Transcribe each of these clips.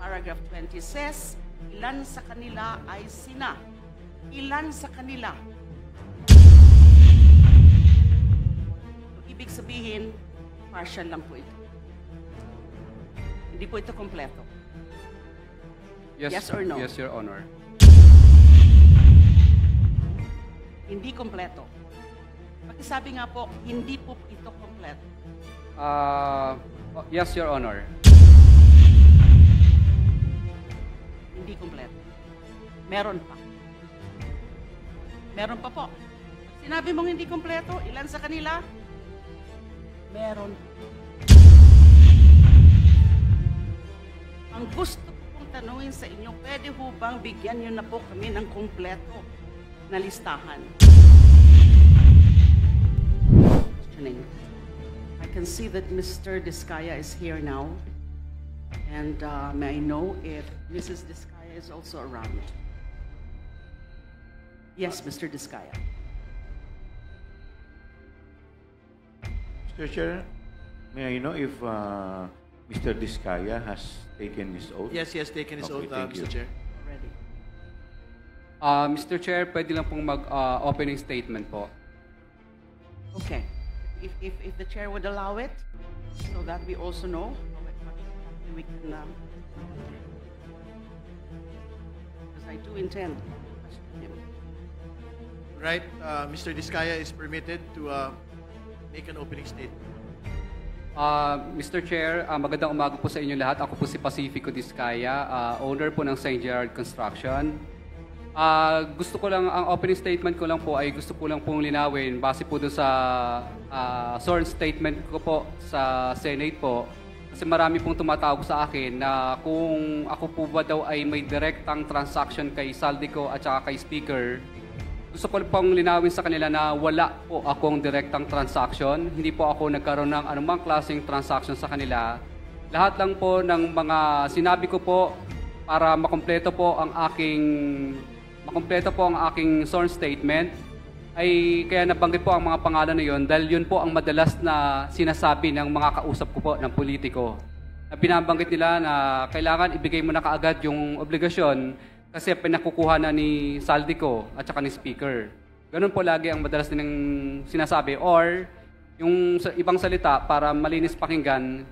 paragraph 20 says, ilan sa kanila ay sina. Ilan sa kanila. Ibig sabihin, partial lang po ito. Hindi po ito kompleto. Yes or no? Yes, Your Honor. Hindi kompleto. Pakisabi nga po, hindi po ito kompleto. Yes, Your Honor. Hindi kompleto. Meron pa. Meron pa po. Sinabi mong hindi kompleto, ilan sa kanila? Meron. Ang gusto ko pong tanungin sa inyo, pwede ho bang bigyan nyo na po kami ng kompleto na listahan? I can see that Mr. Diskaya is here now. And may I know if Mrs. Diskaya is also around? Yes, Mr. Diskaya. Mr. Chair, may I know if Mr. Diskaya has taken his oath? Yes, he has taken his Okay, oath, thank you. Mr. Chair. Already. Mr. Chair, pwede lang pong mag-opening statement po. Okay. If the chair would allow it, so that we also know, we can, because I do intend to question him. Right, Mr. Diskaya is permitted to make an opening statement. Mr. Chair, magandang umaga po sa inyo lahat. Ako po si Pacifico Diskaya, owner po ng St. Gerard Construction. Gusto ko lang, ang opening statement ko lang po ay gusto ko lang pong linawin base po doon sa sworn statement ko po sa Senate po. Kasi marami pong tumatawag sa akin na kung ako po ba daw ay may direktang transaction kay Saldico at saka kay Speaker. Gusto ko pong linawin sa kanila na wala po akong direktang transaction. Hindi po ako nagkaroon ng anumang klaseng transaction sa kanila. Lahat lang po ng mga sinabi ko po para makumpleto po ang aking sworn statement ay kaya nabanggit po ang mga pangalan na yun dahil yun po ang madalas na sinasabi ng mga kausap ko po ng politiko. Na binabanggit nila na kailangan ibigay mo na kaagad yung obligasyon kasi pinakukuha na ni Saldico at saka ni Speaker. Ganun po lagi ang madalas nilang sinasabi. Or yung ibang salita para malinis pakinggan,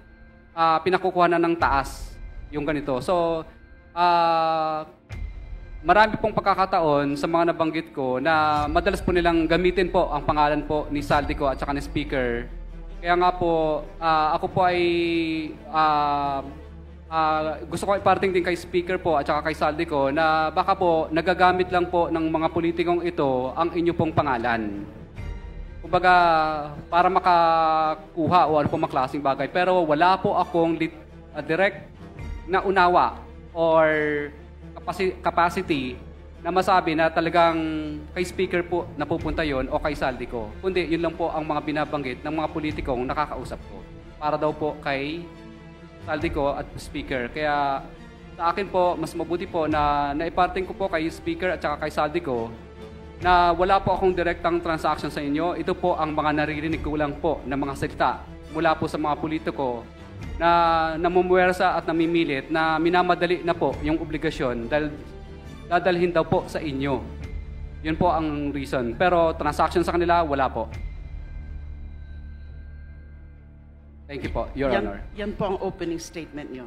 pinakukuha na ng taas yung ganito. So, marami pong pagkakataon sa mga nabanggit ko na madalas po nilang gamitin po ang pangalan po ni Saldico at saka ni Speaker. Kaya nga po, ako po ay gusto ko iparting din kay Speaker po at saka kay Saldico na baka po nagagamit lang po ng mga politikong ito ang inyo pong pangalan. Kumbaga, para makakuha o ano po maklaseng bagay. Pero wala po akong direct na unawa or capacity na masabi na talagang kay Speaker po napupunta yon o kay Saldico. Kundi yun lang po ang mga binabanggit ng mga politikong nakakausap ko. Para daw po kay Saldico at Speaker. Kaya sa akin po, mas mabuti po na naiparting ko po kay Speaker at saka kay Saldico na wala po akong direktang transaction sa inyo. Ito po ang mga naririnig ko lang po ng mga salita mula po sa mga politiko na namumuwersa at namimilit na minamadali na po yung obligasyon dahil dadalhin daw po sa inyo. Yun po ang reason. Pero transaction sa kanila, wala po. Thank you po, Your Honor. Yan po ang opening statement nyo.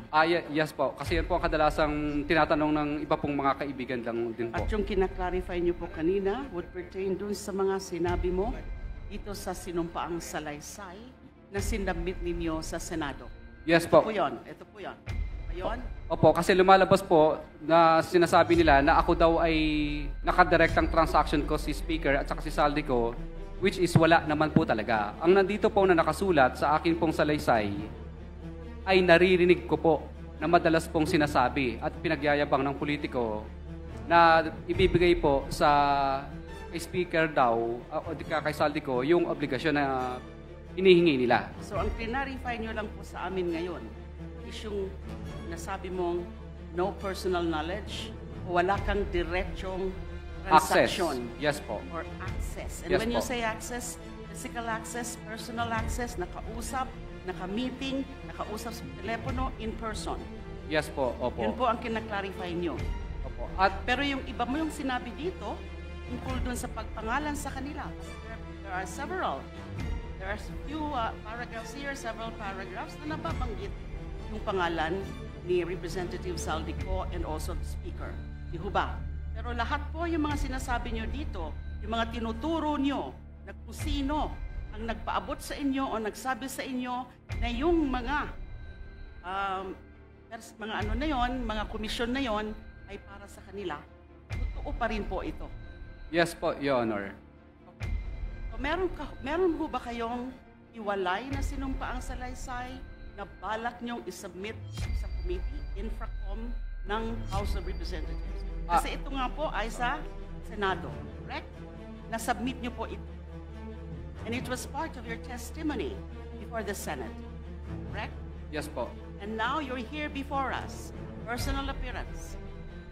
Yes po. Kasi yan po ang kadalasang tinatanong ng iba pong mga kaibigan lang din po. At yung kinaklarify nyo po kanina would pertain dun sa mga sinabi mo dito sa sinumpaang salaysay na sinabit ninyo sa Senado. Yes po. Ito po yun. Ito po yun. Ayun? Opo, kasi lumalabas po na sinasabi nila na ako daw ay nakadirektang transaction ko si Speaker at saka si Saldico, which is wala naman po talaga. Ang nandito po na nakasulat sa akin pong salaysay ay naririnig ko po na madalas pong sinasabi at pinagyayabang ng politiko na ibibigay po sa Speaker daw o kay Saldico yung obligasyon na hinihingi nila. So ang clarify nyo lang po sa amin ngayon is yung nasabi mong no personal knowledge o wala kang diretsong transaction. Access. Yes po. Or access. And Yes when po. you say access, physical access, personal access, nakausap, naka-meeting, nakausap sa telepono, in person. Yes po, opo. Yun po ang kinaklarify nyo. Opo. At Pero yung iba mo yung sinabi dito, tungkol dun sa pagpangalan sa kanila. There are several. There are few paragraphs here, several paragraphs na nababanggit yung pangalan ni Representative Saldico and also the Speaker. Di ho ba? Pero lahat po yung mga sinasabi nyo dito, yung mga tinuturo nyo na kung sino ang nagpaabot sa inyo o nagsabi sa inyo na yung mga mga ano na yon, mga komisyon na yon ay para sa kanila. Totoo pa rin po ito. yes po, Your Honor. So, meron ho ba kayong iwalay na sinumpaang salaysay na balak niyong isubmit sa committee, infracom ng House of Representatives? Kasi ito nga po ay sa Senado, correct? Na-submit niyo po ito. And it was part of your testimony before the Senate, correct? Yes po. And now you're here before us, personal appearance,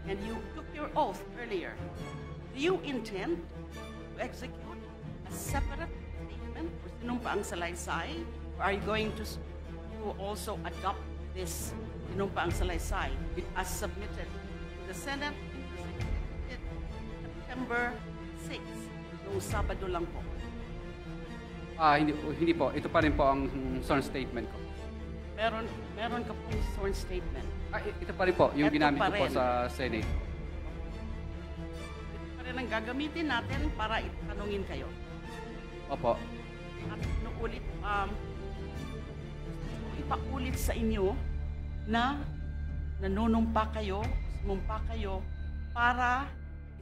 and you took your oath earlier. Do you intend to execute a separate statement or sinumpaang salaysay? Or are you going to also adopt this sinumpaang salaysay as submitted to the Senate September 6, noong Sabado lang po? Hindi po. Ito pa rin po ang sworn statement ko. Meron ka pong sworn statement. Ito pa rin po, yung Ito ginamit pa ko po rin. sa Senate. Ito pa rin ang gagamitin natin para itanungin kayo. Opo. At ulit, ipaulit sa inyo na nanunumpa kayo, sumumpa kayo para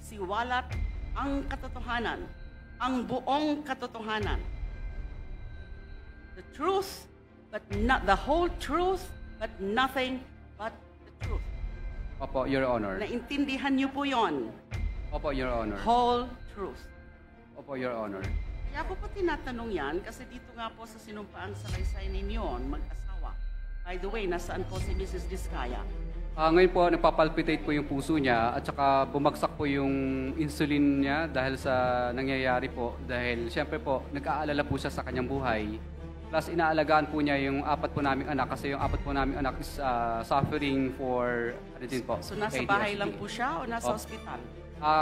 isiwalat ang katotohanan, ang buong katotohanan. The truth, but not the whole truth, but nothing but the truth. Opo, Your Honor. Naintindihan niyo po yon, Opo, Your Honor. whole truth. Opo, Your Honor. Kaya ko po tinatanong yan kasi dito nga po sa sinumpaang salaysay ninyo, mag-asawa. By the way, nasaan po si Mrs. Diskaya? Ngayon po, nagpapalpitate po yung puso niya at saka bumagsak po yung insulin niya dahil sa nangyayari po. Dahil siyempre po, nag-aalala po siya sa kanyang buhay. Plus, inaalagaan po niya yung 4 po naming anak kasi yung 4 po naming anak is suffering for, ano din po, So nasa ADHD. bahay lang po siya o nasa Opo. ospital?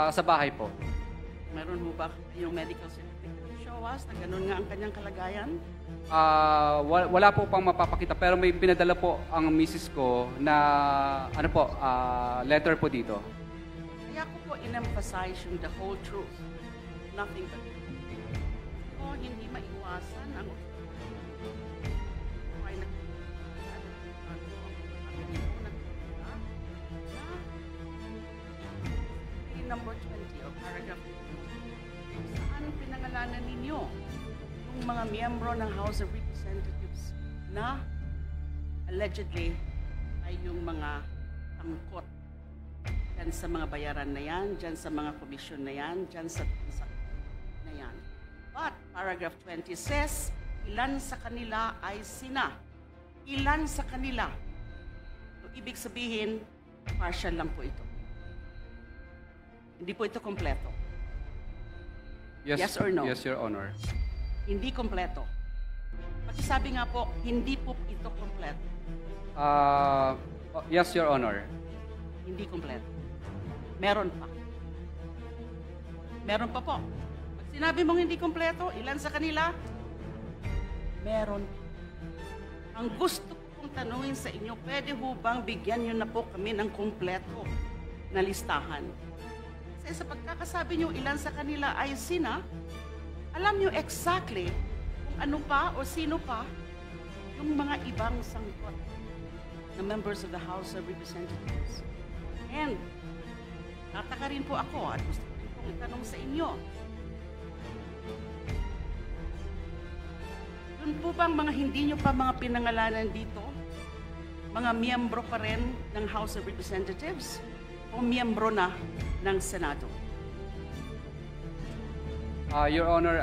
Sa bahay po. Meron ho ba yung medical certificate to show us na ganun nga ang kanyang kalagayan? Wala po pang mapapakita pero may pinadala po ang misis ko na ano po, letter po dito. Kaya ko po in-emphasize yung the whole truth. Nothing but the truth. So, hindi maiwasan ang ay number 20 o paragraph 20, saan pinangalanan ninyo yung mga miyembro ng House of Representatives na allegedly ay yung mga tangkot dyan sa mga bayaran na yan, dyan sa mga komisyon na yan, dyan sa na yan. But paragraph 20 says, ilan sa kanila ay sina. Ilan sa kanila. So, ibig sabihin, partial lang po ito. Hindi po ito kompleto. Yes or no? Yes, Your Honor. Hindi kompleto. Pakisabi nga po, hindi po ito kompleto. Yes, Your Honor. Hindi kompleto. Meron pa. Meron pa po. Pag sinabi mong hindi kompleto, ilan sa kanila? Meron. Ang gusto ko pong tanungin sa inyo, pwede ho bang bigyan nyo na po kami ng kompleto na listahan? Kasi sa pagkakasabi nyo ilan sa kanila ay sina, alam nyo exactly kung ano pa o sino pa yung mga ibang sangkot na members of the House of Representatives. And tataka rin po ako at gusto ko rin pong itanong sa inyo. Yun po bang mga hindi nyo pa mga pinangalanan dito? Mga miyembro pa rin ng House of Representatives o miyembro na ng Senado? Your Honor,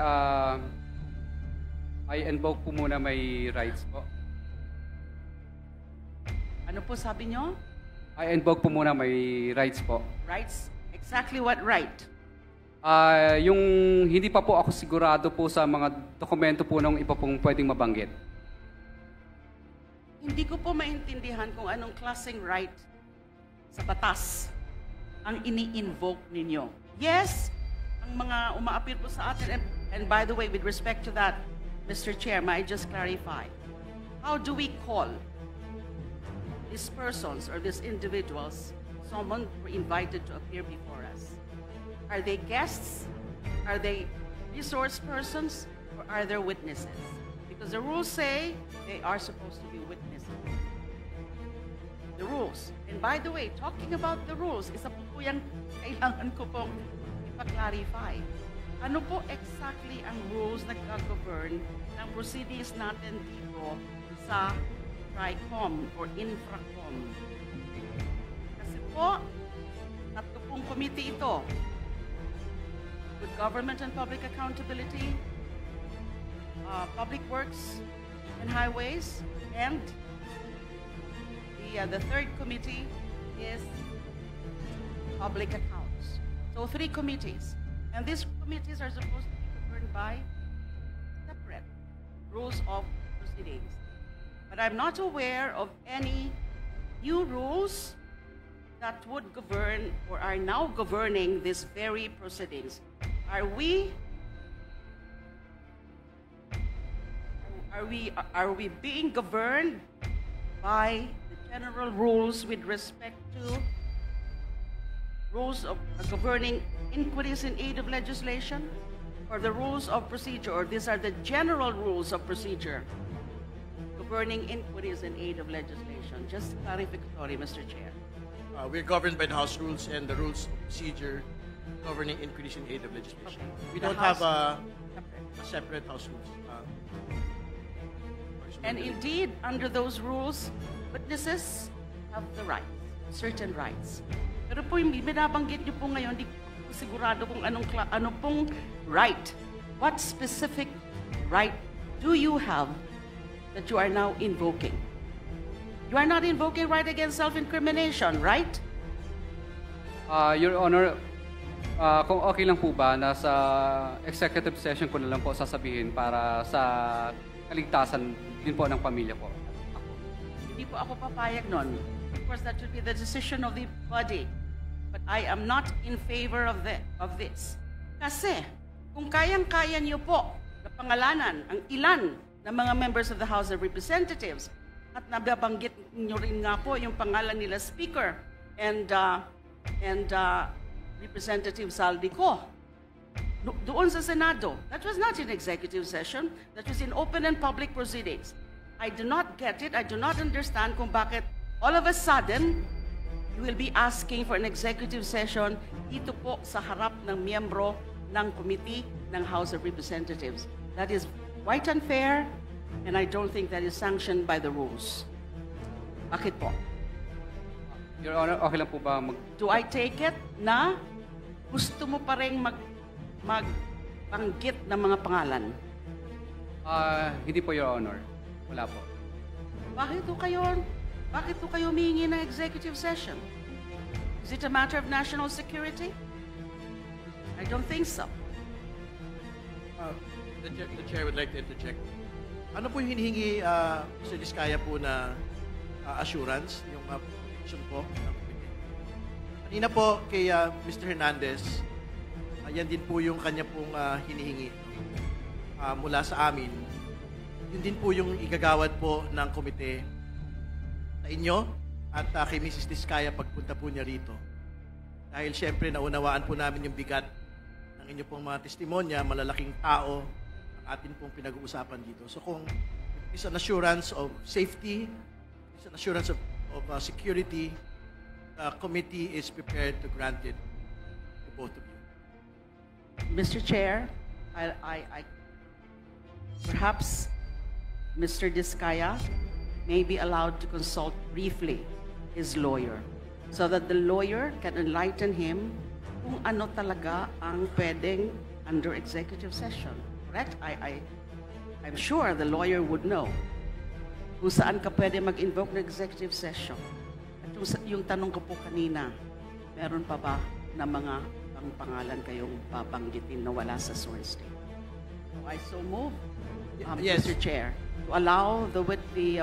I invoke po muna my rights po. Ano po sabi nyo? I invoke po muna my rights po. Rights? Exactly what right? Yung hindi pa po ako sigurado po sa mga dokumento po ng iba pong pwedeng mabanggit. Hindi ko po maintindihan kung anong klaseng right sa batas ang ini-invoke ninyo. Yes, ang mga umaapir po sa atin, and by the way, with respect to that, Mr. Chair, may I just clarify, how do we call these persons or these individuals, someone were invited to appear before us? Are they guests? Are they resource persons? Or are there witnesses? Because the rules say they are supposed to be witnesses. The rules. And by the way, talking about the rules, isa po yung kailangan ko pong ipa-clarify. Ano po exactly ang rules na nag-govern ng proceedings natin dito sa TRICOM or Infracom? Kasi po, tatlo pong committee ito. Good Government and Public Accountability, Public Works and Highways, and the third committee is Public Accounts. So 3 committees. And these committees are supposed to be governed by separate rules of proceedings. But I'm not aware of any new rules that would govern or are now governing these very proceedings. Are we being governed by the general rules with respect to rules of governing inquiries in aid of legislation, or the rules of procedure, or these are the general rules of procedure governing inquiries in aid of legislation? Just clarificatory, Mr. Chair. We're governed by the House rules and the rules of procedure governing inquiries in aid of legislation. Okay. We The don't have House- a separate House rules. And indeed, under those rules, witnesses have the rights, certain rights. Pero po yung binabanggit niyo po ngayon, di ko sigurado kung ano pong right. What specific right do you have that you are now invoking? You are not invoking right against self-incrimination, right? Your Honor, kung okay lang po ba, nasa executive session ko na lang po sasabihin para sa kaligtasan din po ng pamilya ko. Hindi po ako papayag nun. Of course, that should be the decision of the body. But I am not in favor of this. Kasi, kung kayang-kaya niyo po na pangalanan ang ilan ng mga members of the House of Representatives, at nababanggit niyo rin nga po yung pangalan nila Speaker and Representative Saldico, doon sa Senado. That was not in executive session. That was in open and public proceedings. I do not get it. I do not understand kung bakit all of a sudden you will be asking for an executive session dito po sa harap ng miyembro ng committee ng House of Representatives. That is quite unfair, and I don't think that is sanctioned by the rules. Bakit po? Your Honor, okay lang po ba Do I take it na gusto mo pa rin magbanggit ng mga pangalan? Hindi po, Your Honor. Wala po. Bakit po kayo humingi ng executive session? Is it a matter of national security? I don't think so. The chair would like to interject. Ano po yung hinihingi, Mr. Diskaya po na assurance, yung protection po ng committee? Kanina po kay Mr. Hernandez, yan din po yung kanya pong hinihingi mula sa amin. Yun din po yung igagawad po ng komite sa inyo at kay Mrs. Diskaya pagpunta po niya rito. Dahil siyempre naunawaan po namin yung bigat ng inyo pong mga testimonya, malalaking tao ang atin pong pinag-uusapan dito. So kung it's an assurance of safety, it's an assurance of security, the committee is prepared to grant it to both of you. Mr. Chair, I perhaps Mr. Diskaya may be allowed to consult briefly his lawyer so that the lawyer can enlighten him kung ano talaga ang pwedeng under executive session. Correct? I'm sure the lawyer would know kung saan ka pwede mag-invoke ng executive session. At yung tanong ko po kanina, meron pa ba na mga pangalan kayong babanggitin na wala sa sworn statement? So I so move, Yes. Mr. Chair, to allow the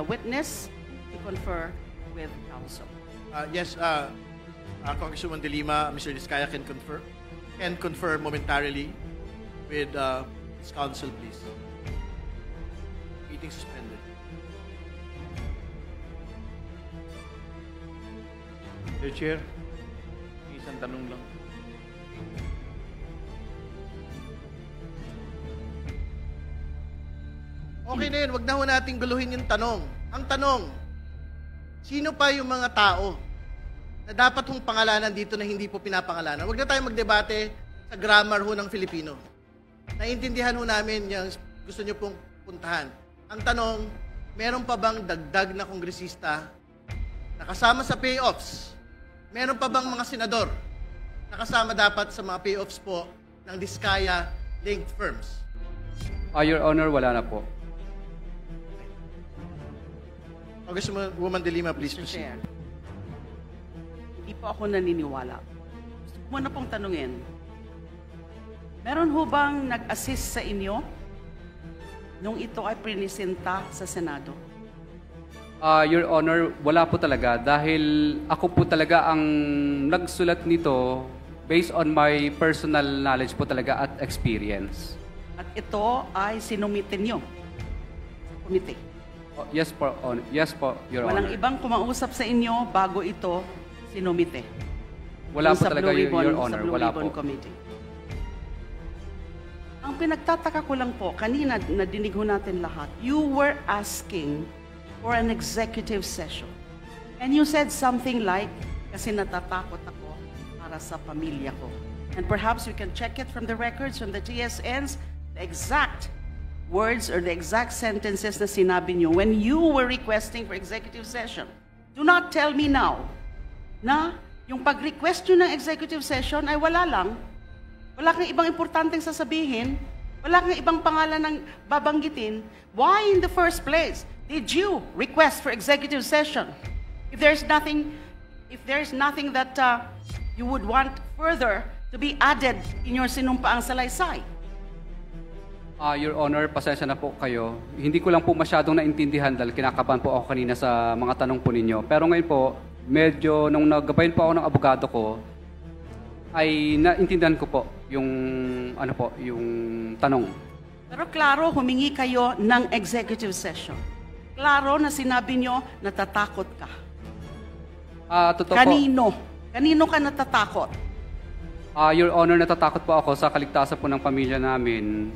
witness to confer with counsel. Yes, Congresswoman De Lima, Mr. Diskaya can confer momentarily with his counsel, please. Meeting suspended. Mr. Chair, isang tanong lang. Okay na yun, wag na ho nating guluhin yung tanong. Ang tanong, sino pa yung mga tao na dapat hong pangalanan dito na hindi po pinapangalanan? Wag na tayo magdebate sa grammar ho ng Filipino. Naiintindihan ho namin yung gusto nyo pong puntahan. Ang tanong, meron pa bang dagdag na kongresista na kasama sa payoffs? Meron pa bang mga senador na kasama dapat sa mga payoffs po ng Diskaya-linked firms? Your Honor, wala na po. Congresswoman De Lima, please Mr. proceed. Chair, hindi po ako naniniwala. Gusto ko muna pong tanungin, meron ho bang nag-assist sa inyo nung ito ay prinisenta sa Senado? Your Honor, wala po talaga dahil ako po talaga ang nagsulat nito based on my personal knowledge po talaga at experience. At ito ay sinumite nyo sa komite. Yes po, Your Walang Honor. ibang kumausap sa inyo bago ito sinumite. Wala Yung po sa talaga, Blue Ribbon, Your Honor. sa Blue Wala Ribbon po. Committee. Ang pinagtataka ko lang po, kanina nadinig ho natin lahat, you were asking for an executive session. And you said something like, kasi natatakot ako para sa pamilya ko. And perhaps we can check it from the records, from the TSNs, the exact words or the exact sentences na sinabi nyo when you were requesting for executive session. Do not tell me now na yung pag-request nyo ng executive session ay wala lang. Wala kang ibang importanteng sasabihin. Wala kang ibang pangalan ng babanggitin. Why in the first place did you request for executive session? If there's nothing that you would want further to be added in your sinumpaang salaysay. Your Honor, pasensya na po kayo. Hindi ko lang po masyadong naintindihan dahil kinakabahan po ako kanina sa mga tanong po ninyo. Pero ngayon po, medyo nung naggabayin po ako ng abogado ko, ay naintindihan ko po yung yung tanong. Pero klaro, humingi kayo ng executive session. Klaro na sinabi nyo, natatakot ka. Totoo po. Kanino? Kanino ka natatakot? Your Honor, natatakot po ako sa kaligtasan po ng pamilya namin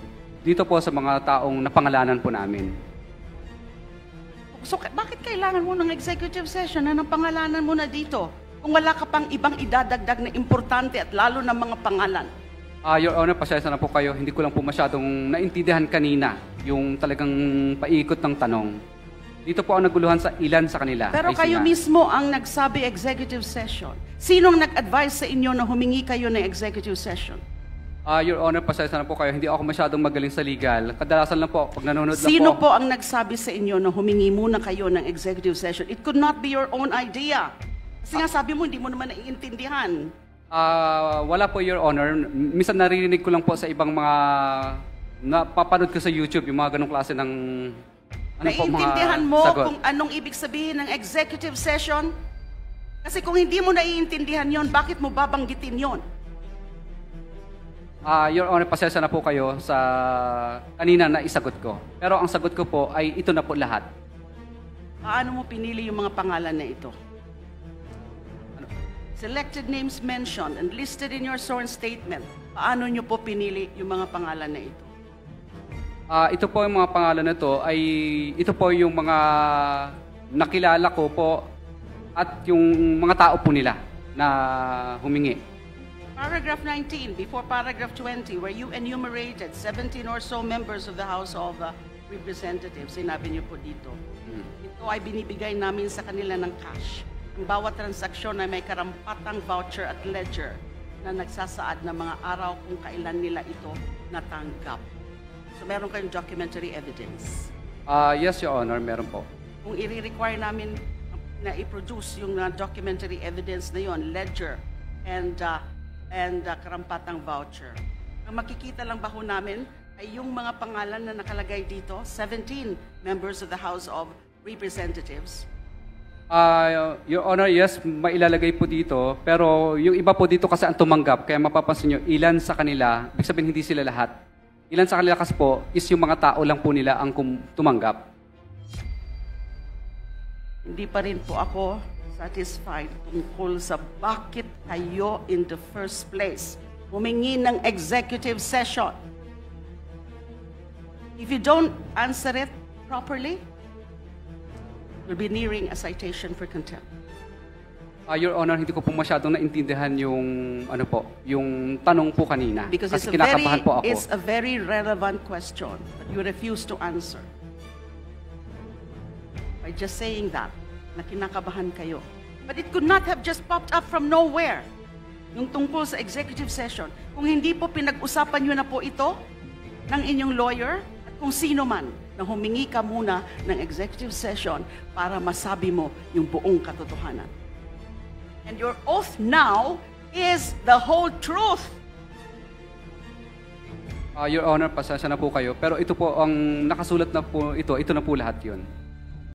dito po sa mga taong napangalanan po namin. So, bakit kailangan mo ng executive session na napangalanan mo na dito? Kung wala ka pang ibang idadagdag na importante at lalo na mga pangalan. Your Honor, pasensya na po kayo. Hindi ko lang po masyadong naintindihan kanina yung talagang paikot ng tanong. Dito po ang naguluhan sa ilan sa kanila. Pero Ay, kayo sina. mismo ang nagsabi executive session. Sinong nag-advise sa inyo na humingi kayo ng executive session? Your Honor, pasensya na po kayo. Hindi ako masyadong magaling sa legal. Kadalasan lang po, pag nanonood lang Sino po. po ang nagsabi sa inyo na humingi muna kayo ng executive session? It could not be your own idea. Kasi nga sabi mo, hindi mo naman naiintindihan. Wala po, Your Honor. Minsan naririnig ko lang po sa ibang mga napapanood ko sa YouTube, yung mga ganong klase ng Naiintindihan mo sagot. kung anong ibig sabihin ng executive session? Kasi kung hindi mo naiintindihan yon, bakit mo babanggitin yon? Your Honor, pasensya na po kayo sa kanina na isagot ko. Pero ang sagot ko po ay ito na po lahat. Paano mo pinili yung mga pangalan na ito? Selected names mentioned and listed in your sworn statement. Paano nyo po pinili yung mga pangalan na ito? Ito po yung mga pangalan na ito ay ito po yung mga nakilala ko po at yung mga tao po nila na humingi. Paragraph 19, before paragraph 20, where you enumerated 17 or so members of the House of Representatives, sinabi niyo po dito, ito ay binibigay namin sa kanila ng cash. Ang bawat transaksyon ay may karampatang voucher at ledger na nagsasaad ng mga araw kung kailan nila ito natanggap. So meron kayong documentary evidence. Yes, Your Honor, meron po. Kung i-require namin na i-produce yung documentary evidence na yon, ledger and karampatang voucher. Ang makikita lang ba ho namin ay yung mga pangalan na nakalagay dito, 17 members of the House of Representatives. Your Honor, yes, mailalagay po dito. Pero yung iba po dito kasi ang tumanggap. Kaya mapapansin nyo, ilan sa kanila, ibig sabihin hindi sila lahat. Ilan sa kanila kasi po is yung mga tao lang po nila ang tumanggap. Hindi pa rin po ako satisfied tungkol sa bakit kayo in the first place humingi ng executive session. If you don't answer it properly, you'll be nearing a citation for contempt. Your Honor, hindi ko po masyadong naintindihan yung yung tanong po kanina. Because kasi kinakabahan po ako. it's a very relevant question, but you refuse to answer. By just saying that, na kinakabahan kayo. But it could not have just popped up from nowhere. Yung tungkol sa executive session. Kung hindi po pinag-usapan nyo na po ito ng inyong lawyer at kung sino man na humingi ka muna ng executive session para masabi mo yung buong katotohanan. And your oath now is the whole truth. Your Honor, pasensya na po kayo. Pero ito po, ang nakasulat na po ito na po lahat yun.